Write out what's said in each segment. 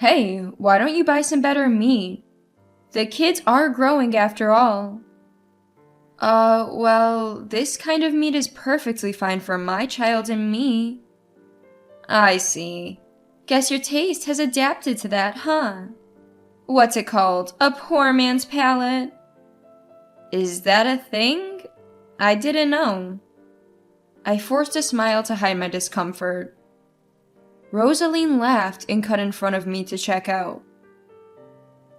Hey, why don't you buy some better meat? The kids are growing after all. Well, this kind of meat is perfectly fine for my child and me. I see. Guess your taste has adapted to that, huh? What's it called? A poor man's palate? Is that a thing? I didn't know. I forced a smile to hide my discomfort. Rosaline laughed and cut in front of me to check out.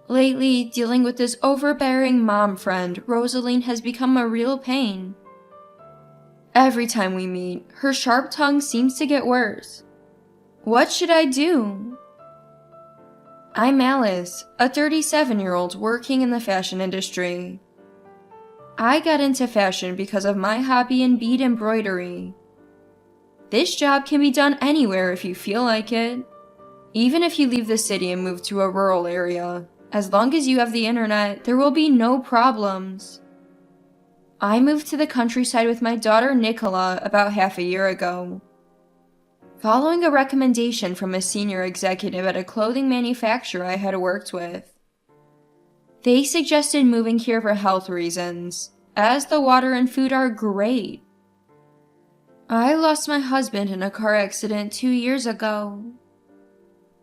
Lately, dealing with this overbearing mom friend, Rosaline has become a real pain. Every time we meet, her sharp tongue seems to get worse. What should I do? I'm Alice, a 37-year-old working in the fashion industry. I got into fashion because of my hobby in bead embroidery. This job can be done anywhere if you feel like it. Even if you leave the city and move to a rural area, as long as you have the internet, there will be no problems. I moved to the countryside with my daughter Nicola about half a year ago. Following a recommendation from a senior executive at a clothing manufacturer I had worked with. They suggested moving here for health reasons, as the water and food are great. I lost my husband in a car accident 2 years ago.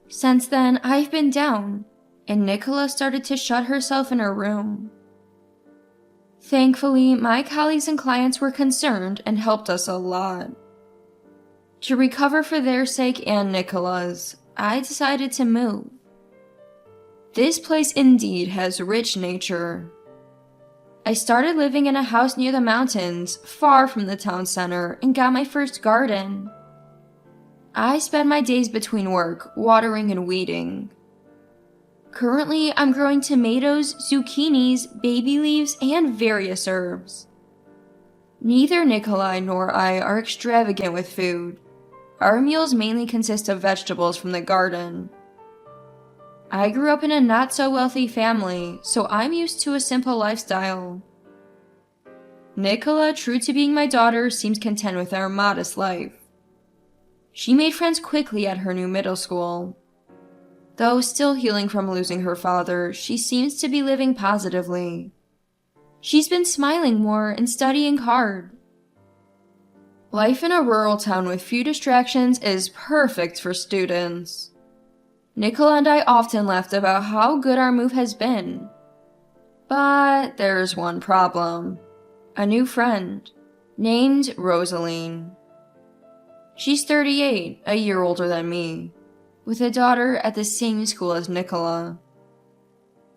Since then, I've been down, and Nicola started to shut herself in her room. Thankfully, my colleagues and clients were concerned and helped us a lot. To recover for their sake and Nicola's, I decided to move. This place indeed has rich nature. I started living in a house near the mountains, far from the town center, and got my first garden. I spend my days between work, watering and weeding. Currently, I'm growing tomatoes, zucchinis, baby leaves, and various herbs. Neither Nikolai nor I are extravagant with food. Our meals mainly consist of vegetables from the garden. I grew up in a not-so-wealthy family, so I'm used to a simple lifestyle. Nicola, true to being my daughter, seems content with our modest life. She made friends quickly at her new middle school. Though still healing from losing her father, she seems to be living positively. She's been smiling more and studying hard. Life in a rural town with few distractions is perfect for students. Nicola and I often laughed about how good our move has been. But there's one problem. A new friend, named Rosaline. She's 38, a year older than me, with a daughter at the same school as Nicola.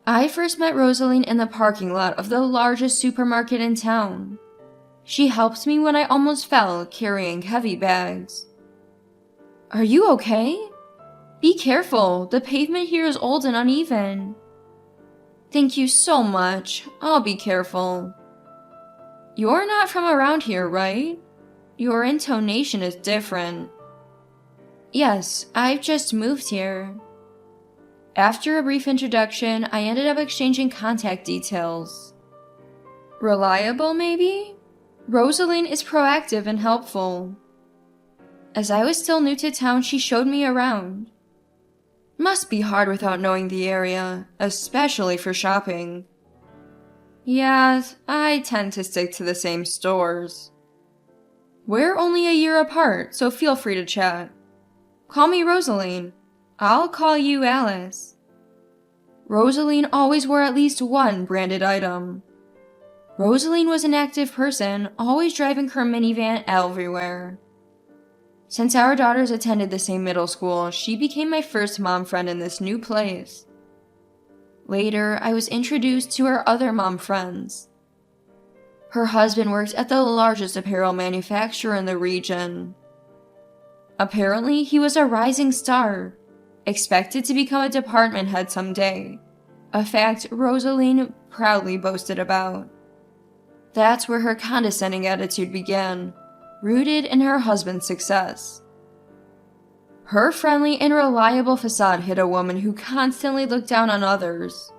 I first met Rosaline in the parking lot of the largest supermarket in town. She helped me when I almost fell carrying heavy bags. Are you okay? Be careful, the pavement here is old and uneven. Thank you so much, I'll be careful. You're not from around here, right? Your intonation is different. Yes, I've just moved here. After a brief introduction, I ended up exchanging contact details. Reliable, maybe? Rosaline is proactive and helpful. As I was still new to town, she showed me around. Must be hard without knowing the area, especially for shopping. Yeah, I tend to stick to the same stores. We're only a year apart, so feel free to chat. Call me Rosaline. I'll call you Alice. Rosaline always wore at least one branded item. Rosaline was an active person, always driving her minivan everywhere. Since our daughters attended the same middle school, she became my first mom friend in this new place. Later, I was introduced to her other mom friends. Her husband worked at the largest apparel manufacturer in the region. Apparently, he was a rising star, expected to become a department head someday, a fact Rosaline proudly boasted about. That's where her condescending attitude began, rooted in her husband's success. Her friendly and reliable facade hid a woman who constantly looked down on others.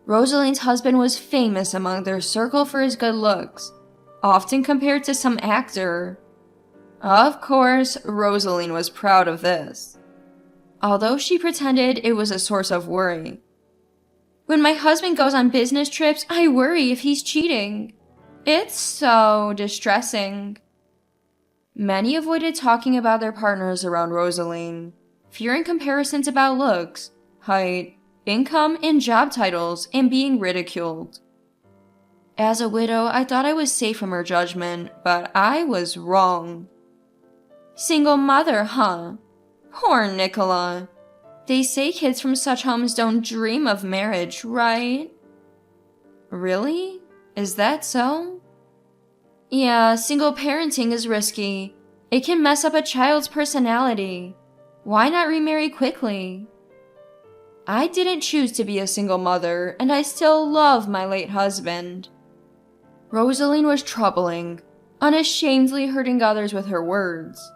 Rosaline's husband was famous among their circle for his good looks, often compared to some actor. Of course, Rosaline was proud of this. although she pretended it was a source of worry. When my husband goes on business trips, I worry if he's cheating. It's so distressing. Many avoided talking about their partners around Rosaline, fearing comparisons about looks, height, income, and job titles, and being ridiculed. As a widow, I thought I was safe from her judgment, but I was wrong. Single mother, huh? Poor Nicola. They say kids from such homes don't dream of marriage, right? Really? Is that so? Yeah, single parenting is risky. It can mess up a child's personality. Why not remarry quickly? I didn't choose to be a single mother, and I still love my late husband. Rosaline was troubling, unashamedly hurting others with her words.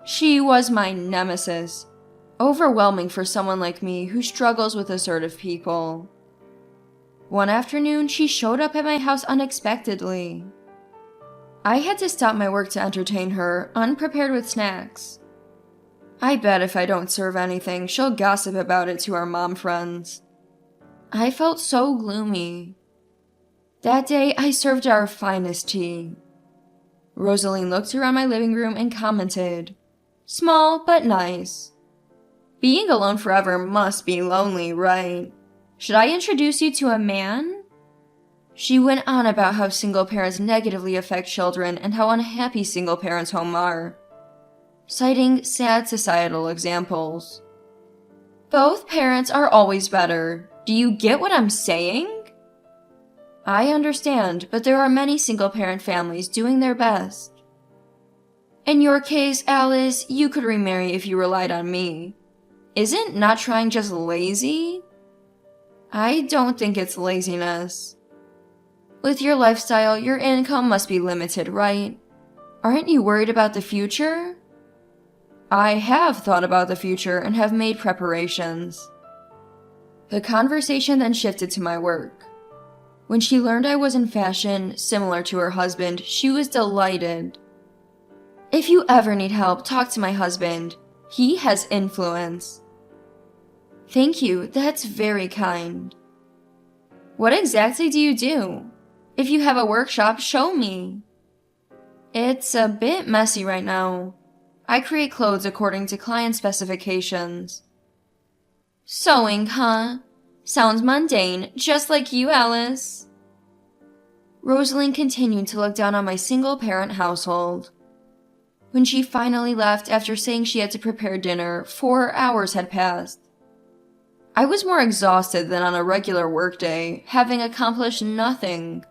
She was my nemesis, overwhelming for someone like me who struggles with assertive people. One afternoon, she showed up at my house unexpectedly. I had to stop my work to entertain her, unprepared with snacks. I bet if I don't serve anything, she'll gossip about it to our mom friends. I felt so gloomy. That day, I served our finest tea. Rosaline looked around my living room and commented, "Small but nice. Being alone forever must be lonely, right? Should I introduce you to a man?" She went on about how single parents negatively affect children and how unhappy single parents' homes are, citing sad societal examples. Both parents are always better. Do you get what I'm saying? I understand, but there are many single-parent families doing their best. In your case, Alice, you could remarry if you relied on me. Isn't not trying just lazy? I don't think it's laziness. With your lifestyle, your income must be limited, right? Aren't you worried about the future? I have thought about the future and have made preparations. The conversation then shifted to my work. When she learned I was in fashion, similar to her husband, she was delighted. If you ever need help, talk to my husband. He has influence. Thank you, that's very kind. What exactly do you do? If you have a workshop, show me. It's a bit messy right now. I create clothes according to client specifications. Sewing, huh? Sounds mundane, just like you, Alice. Rosaline continued to look down on my single-parent household. When she finally left after saying she had to prepare dinner, 4 hours had passed. I was more exhausted than on a regular workday, having accomplished nothing.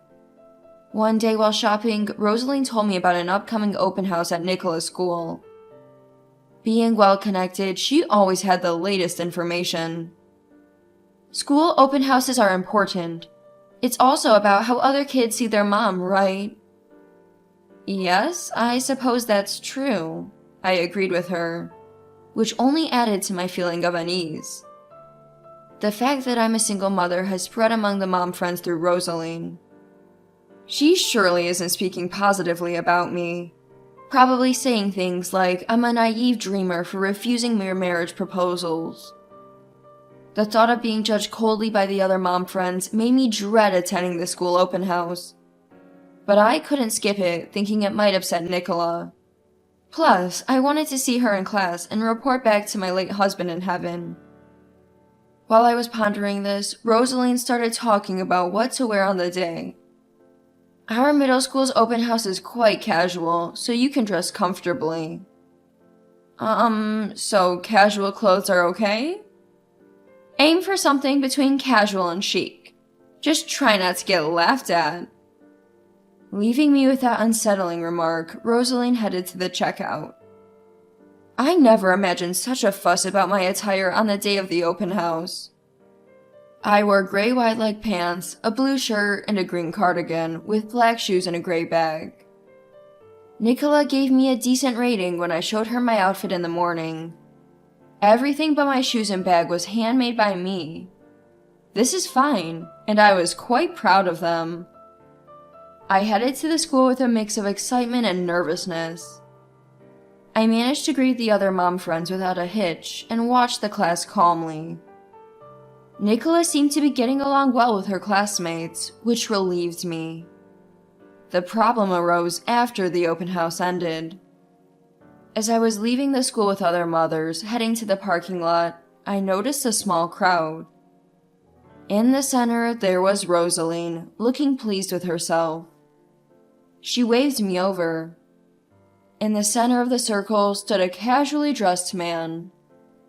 One day while shopping, Rosaline told me about an upcoming open house at Nicola's school. Being well-connected, she always had the latest information. School open houses are important. It's also about how other kids see their mom, right? Yes, I suppose that's true, I agreed with her, which only added to my feeling of unease. The fact that I'm a single mother has spread among the mom friends through Rosaline. She surely isn't speaking positively about me, probably saying things like I'm a naive dreamer for refusing mere marriage proposals. The thought of being judged coldly by the other mom friends made me dread attending the school open house. But I couldn't skip it, thinking it might upset Nicola. Plus, I wanted to see her in class and report back to my late husband in heaven. While I was pondering this, Rosaline started talking about what to wear on the day. Our middle school's open house is quite casual, so you can dress comfortably. So casual clothes are okay? Aim for something between casual and chic. Just try not to get laughed at. Leaving me with that unsettling remark, Rosaline headed to the checkout. I never imagined such a fuss about my attire on the day of the open house. I wore gray wide leg pants, a blue shirt, and a green cardigan, with black shoes and a gray bag. Nicola gave me a decent rating when I showed her my outfit in the morning. Everything but my shoes and bag was handmade by me. This is fine, and I was quite proud of them. I headed to the school with a mix of excitement and nervousness. I managed to greet the other mom friends without a hitch and watched the class calmly. Nicholas seemed to be getting along well with her classmates, which relieved me. The problem arose after the open house ended. As I was leaving the school with other mothers, heading to the parking lot, I noticed a small crowd. In the center, there was Rosaline, looking pleased with herself. She waved me over. In the center of the circle stood a casually dressed man.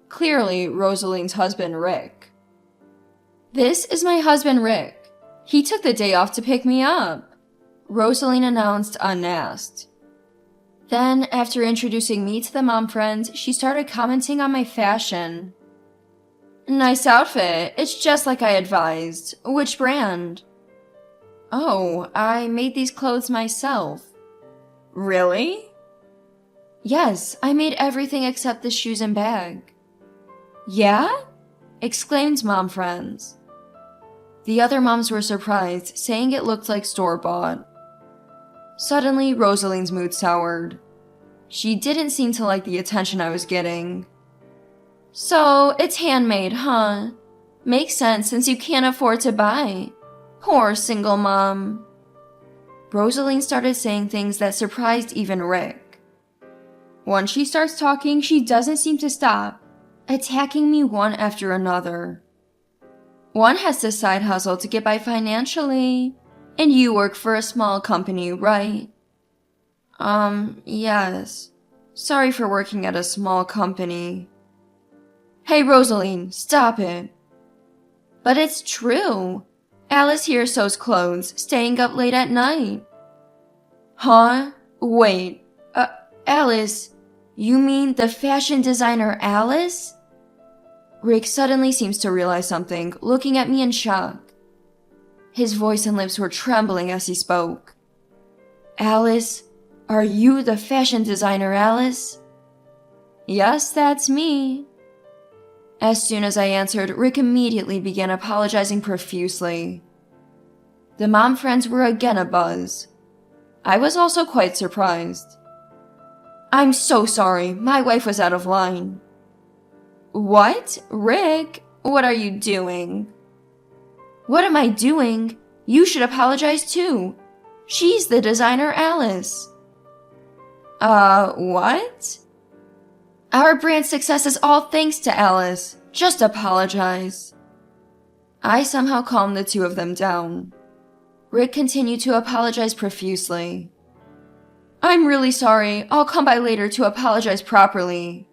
Clearly, Rosaline's husband, Rick. "This is my husband, Rick. He took the day off to pick me up," Rosaline announced unasked. Then, after introducing me to the mom friends, she started commenting on my fashion. "Nice outfit. It's just like I advised. Which brand?" "Oh, I made these clothes myself." "Really?" "Yes, I made everything except the shoes and bag." "Yeah?" exclaimed mom friends. The other moms were surprised, saying it looked like store-bought. Suddenly, Rosaline's mood soured. She didn't seem to like the attention I was getting. "So, it's handmade, huh? Makes sense since you can't afford to buy. Poor single mom." Rosaline started saying things that surprised even Rick. Once she starts talking, she doesn't seem to stop, attacking me one after another. "One has to side hustle to get by financially, and you work for a small company, right?" Yes. Sorry for working at a small company." "Hey, Rosaline, stop it." "But it's true. Alice here sews clothes, staying up late at night." "Huh? Wait. Alice, you mean the fashion designer Alice?" Rick suddenly seems to realize something, looking at me in shock. His voice and lips were trembling as he spoke. "Alice, are you the fashion designer Alice?" "Yes, that's me." As soon as I answered, Rick immediately began apologizing profusely. The mom friends were again abuzz. I was also quite surprised. "I'm so sorry, my wife was out of line." "What? Rick, what are you doing?" "What am I doing? You should apologize too. She's the designer Alice." What?" "Our brand's success is all thanks to Alice. Just apologize." I somehow calmed the two of them down. Rick continued to apologize profusely. "I'm really sorry. I'll come by later to apologize properly."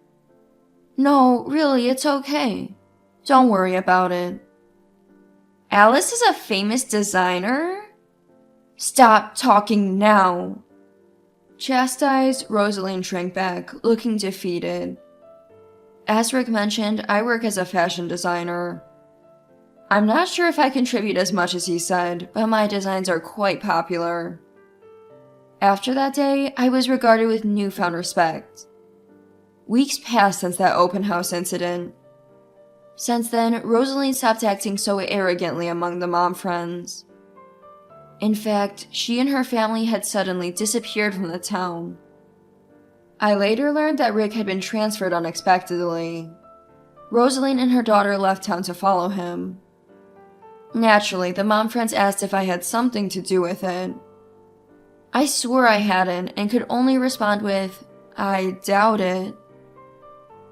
"No, really, it's okay. Don't worry about it." "Alice is a famous designer?" "Stop talking now." Chastised, Rosaline shrank back, looking defeated. As Rick mentioned, I work as a fashion designer. I'm not sure if I contribute as much as he said, but my designs are quite popular. After that day, I was regarded with newfound respect. Weeks passed since that open house incident. Since then, Rosaline stopped acting so arrogantly among the mom friends. In fact, she and her family had suddenly disappeared from the town. I later learned that Rick had been transferred unexpectedly. Rosaline and her daughter left town to follow him. Naturally, the mom friends asked if I had something to do with it. I swore I hadn't and could only respond with, "I doubt it."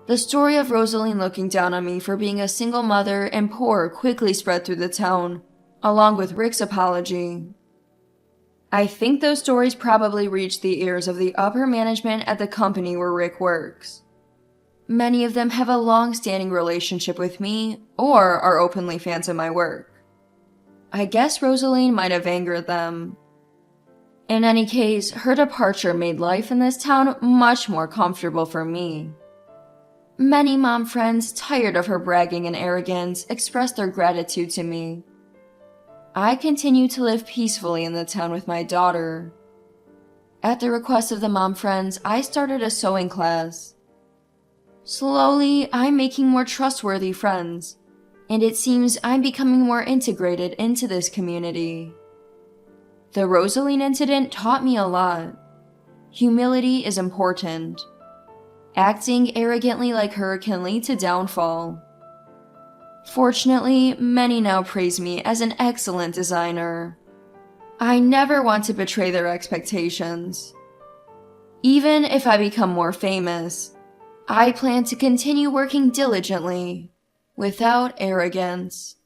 The story of Rosaline looking down on me for being a single mother and poor quickly spread through the town, along with Rick's apology. I think those stories probably reached the ears of the upper management at the company where Rick works. Many of them have a long-standing relationship with me or are openly fans of my work. I guess Rosaline might have angered them. In any case, her departure made life in this town much more comfortable for me. Many mom friends, tired of her bragging and arrogance, expressed their gratitude to me. I continue to live peacefully in the town with my daughter. At the request of the mom friends, I started a sewing class. Slowly, I'm making more trustworthy friends, and it seems I'm becoming more integrated into this community. The Rosaline incident taught me a lot. Humility is important. Acting arrogantly like her can lead to downfall. Fortunately, many now praise me as an excellent designer. I never want to betray their expectations. Even if I become more famous, I plan to continue working diligently, without arrogance.